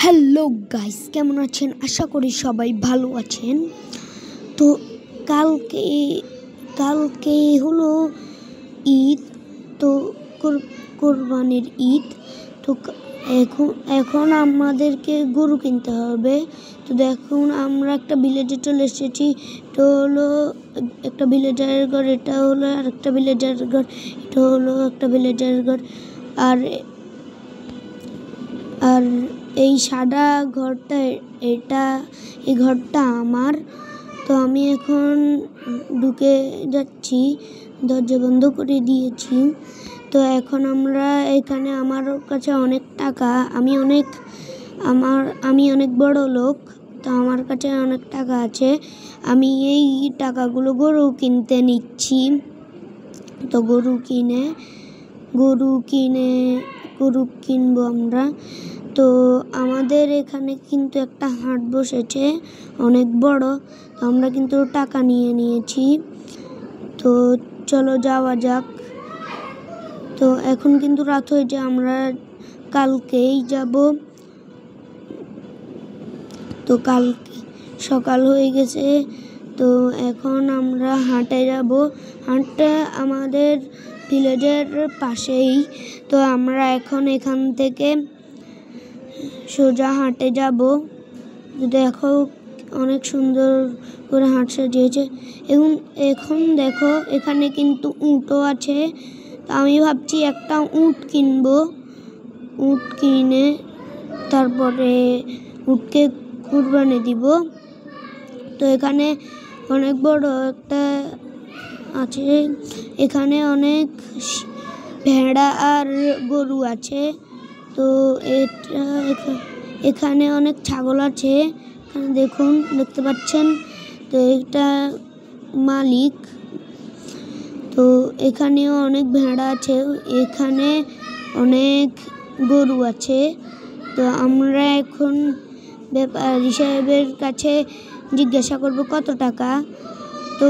Hello guys, কেমন আছেন? আশা করি সবাই ভালো আছেন। তো কালকে হলো ঈদ। তো কোরবানির ঈদ। তো এখন আমাদেরকে গরু কিনতে হবে। তো দেখুন, আমরা একটা ভিলেজে চলে এসেছি। তো হলো একটা ভিলেজারের ঘর, এটা হলো আর একটা ভিলেজারের ঘর, এটা হলো একটা ভিলেজারের ঘর। আর এই সাদা ঘরটা, এই ঘরটা আমার। তো আমি এখন ঢুকে যাচ্ছি, দরজা বন্ধ করে দিয়েছি। তো এখন আমরা এখানে, আমার কাছে অনেক টাকা, আমি অনেক বড় লোক। তো আমার কাছে অনেক টাকা আছে। আমি এই টাকাগুলো গরু কিনতে নিচ্ছি। তো গরু কিনবো আমরা। তো আমাদের এখানে কিন্তু একটা হাট বসেছে, অনেক বড়। আমরা কিন্তু টাকা নিয়ে নিয়েছি। তো চলো যাওয়া যাক। তো এখন কিন্তু রাত হয়েছে, আমরা কালকেই যাব। তো কালকে সকাল হয়ে গেছে। তো এখন আমরা হাটে যাব। হাটটা আমাদের ভিলেজের পাশেই। তো আমরা এখন এখান থেকে সোজা হাটে যাব। দেখো, অনেক সুন্দর করে হাট সাজিয়েছে। এখন দেখো, এখানে কিন্তু উটও আছে। তো আমি ভাবছি একটা উট কিনবো। উট কিনে তারপরে উটকে কুরবানি দিব। তো এখানে অনেক বড় একটা আছে। এখানে অনেক ভেড়া আর গরু আছে। তো এখানে অনেক ছাগল আছে। এখানে দেখতে পাচ্ছেন। তো এটা মালিক। তো এখানেও অনেক ভেড়া আছে, এখানে অনেক গরু আছে। তো আমরা এখন ব্যাপারী সাহেবের কাছে জিজ্ঞাসা করব কত টাকা। তো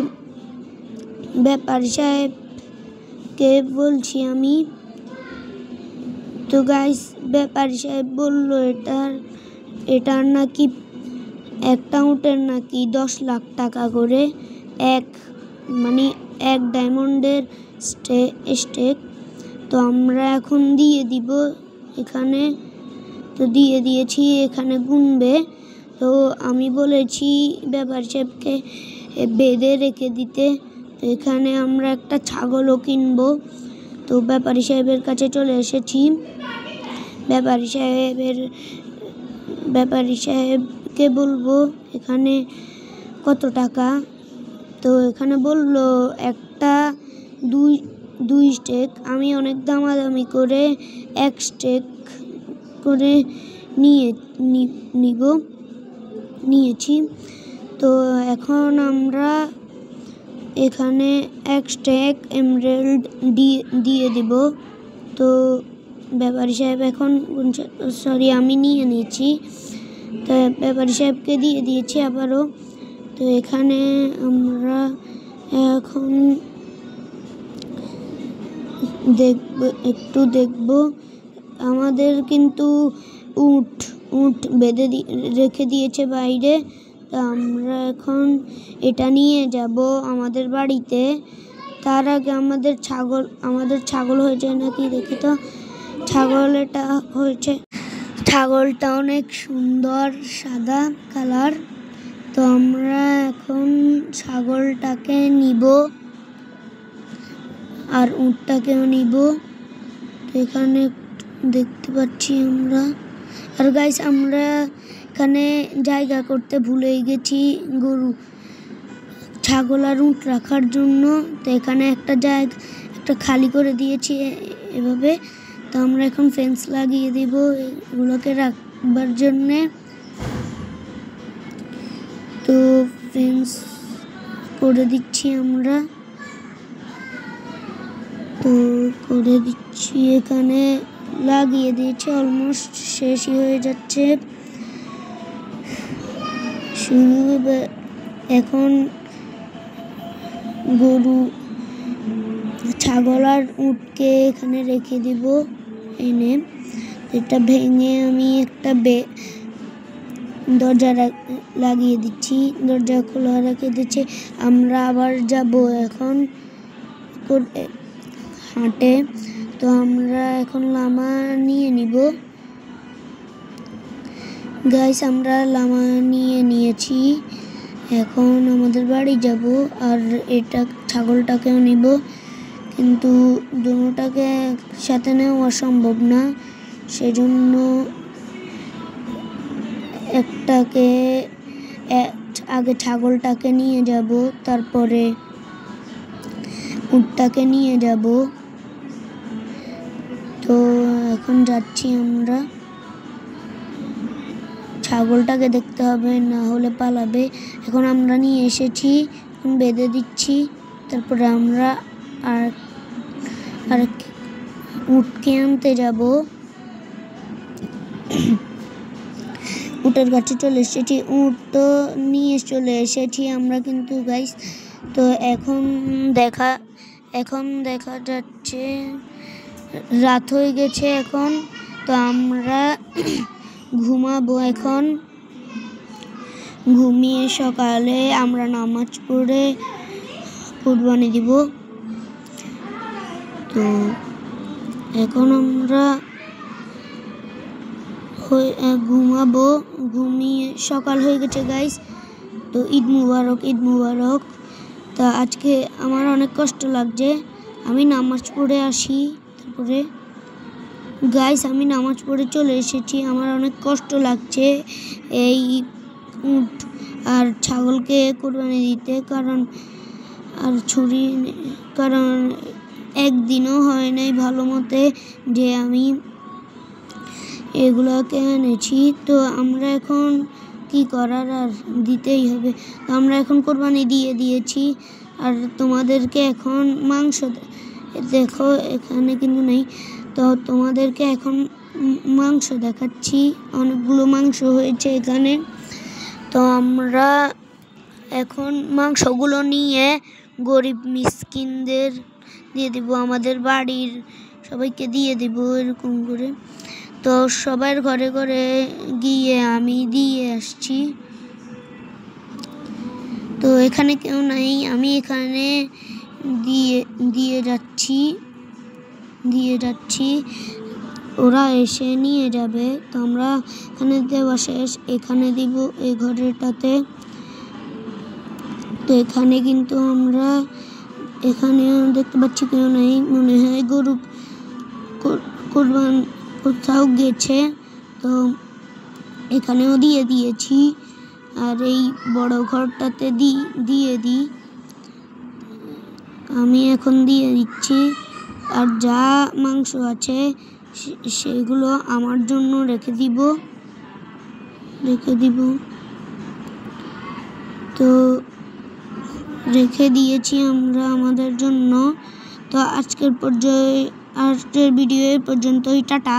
ব্যাপারী সাহেবকে বলছি আমি। তো গাইস, ব্যাপারী সাহেব বলল এটার নাকি একটা উটের নাকি 10 লাখ টাকা করে, এক ডায়মন্ডের স্টেক। তো আমরা এখন দিয়ে দিব এখানে। তো দিয়ে দিয়েছি, এখানে গুনবে। তো আমি বলেছি ব্যাপারী সাহেবকে বেঁধে রেখে দিতে। তো এখানে আমরা একটা ছাগলও কিনবো। তো ব্যাপারী সাহেবের কাছে চলে এসেছি। ব্যাপারী সাহেবকে বলবো এখানে কত টাকা। তো এখানে বললো একটা দুই স্টেক। আমি অনেক দামাদামি করে এক স্টেক করে নিয়েছি। তো এখন আমরা এখানে এক স্টেক এমরাল্ড দিয়ে দিব। তো ব্যাপারী সাহেব এখন আমি নিয়ে নিয়েছি। তো ব্যাপারী সাহেবকে দিয়ে দিয়েছি আবারও। তো এখানে আমরা এখন দেখব আমাদের কিন্তু উট বেঁধে রেখে দিয়েছে বাইরে। তো আমরা এখন এটা নিয়ে যাব আমাদের বাড়িতে। তার আগে আমাদের ছাগল হয়েছে নাকি দেখি। তো ছাগলটা অনেক সুন্দর, সাদা কালার। তো আমরা এখন ছাগলটাকে নিব আর উটটাকেও নিব। তো এখানে দেখতে পাচ্ছি আমরা। আর গাইস, আমরা এখানে জায়গা করতে ভুলেই গেছি গরু, ছাগল আর উট রাখার জন্য। তো এখানে একটা খালি করে দিয়েছি এভাবে। তো আমরা এখন ফেন্স লাগিয়ে দিব এগুলোকে রাখবার জন্যে। তো ফেন্স করে দিচ্ছি আমরা। তো করে দিচ্ছি, এখানে লাগিয়ে দিয়েছি, অলমোস্ট শেষই হয়ে যাচ্ছে। এখন গরু, ছাগল আর উটকে এখানে রেখে দিব এনে। এটা ভেঙে আমি একটা দরজা লাগিয়ে দিচ্ছি, দরজা খোলা রেখে দিচ্ছি। আমরা আবার যাব এখন হাটে। তো আমরা এখন লামা নিয়ে নিব। গাইস আমরা লামা নিয়ে নিয়েছি, এখন আমাদের বাড়ি যাব। আর এটা ছাগলটাকেও নিব, কিন্তু দুটোটাকে সাথে নেওয়া সম্ভব না, সেজন্য একটাকে আগে ছাগলটাকে নিয়ে যাব, তারপরে উটটাকে নিয়ে যাব। তো এখন যাচ্ছি আমরা, ছাগলটাকে দেখতে হবে, না হলে পালাবে। এখন আমরা নিয়ে এসেছি, বেঁধে দিচ্ছি। তারপরে আমরা আর উটকে আনতে যাব। উটের কাছে চলে এসেছি, উট তো নিয়ে চলে এসেছি আমরা কিন্তু গাইস। তো এখন দেখা যাচ্ছে রাত হয়ে গেছে এখন। তো আমরা ঘুমাবো এখন, ঘুমিয়ে সকালে আমরা নামাজ পড়ে কুরবানি দিব। তো এখন আমরা ঘুমাবো, ঘুমিয়ে সকাল হয়ে গেছে গাইস। তো ঈদ মুবারক, ঈদ মুবারক। তা আজকে আমার অনেক কষ্ট লাগছে, আমি নামাজ পড়ে আসি। তারপরে গাইস আমি নামাজ পড়ে চলে এসেছি, আমার অনেক কষ্ট লাগছে এই উট আর ছাগলকে কোরবানি দিতে, কারণ একদিনও হয় নাই ভালো মতে যে আমি এগুলোকে এনেছি। তো আমরা এখন কি করার, আর দিতেই হবে। তো আমরা এখন কোরবানি দিয়ে দিয়েছি। আর তোমাদেরকে এখন মাংস দেখো, এখানে কিন্তু নেই। তো তোমাদেরকে এখন মাংস দেখাচ্ছি, অনেকগুলো মাংস হয়েছে এখানে। তো আমরা এখন মাংসগুলো নিয়ে গরিব মিসকিনদের দিয়ে দিব, আমাদের বাড়ির সবাইকে দিয়ে দিব এরকম করে। তো সবার ঘরে ঘরে গিয়ে আমি দিয়ে আসছি। তো এখানে কেউ নাই, আমি এখানে দিয়ে যাচ্ছি, ওরা এসে নিয়ে যাবে। তো আমরা এখানে দেওয়া শেষ, এখানে দিব এই ঘরেটাতে। তো এখানে কিন্তু আমরা এখানেও দেখতে পাচ্ছি কেউ নেই, মনে হয় গরু কোরবান কোথাও গেছে। তো এখানেও দিয়ে দিয়েছি, আর এই বড় ঘরটাতে দিয়ে দিই, আমি এখন দিয়ে দিচ্ছি। আর যা মাংস আছে সেগুলো আমার জন্য রেখে দিব। তো রেখে দিয়েছি আমরা আমাদের জন্য। তো আজকের ভিডিও পর্যন্তই, টাটা।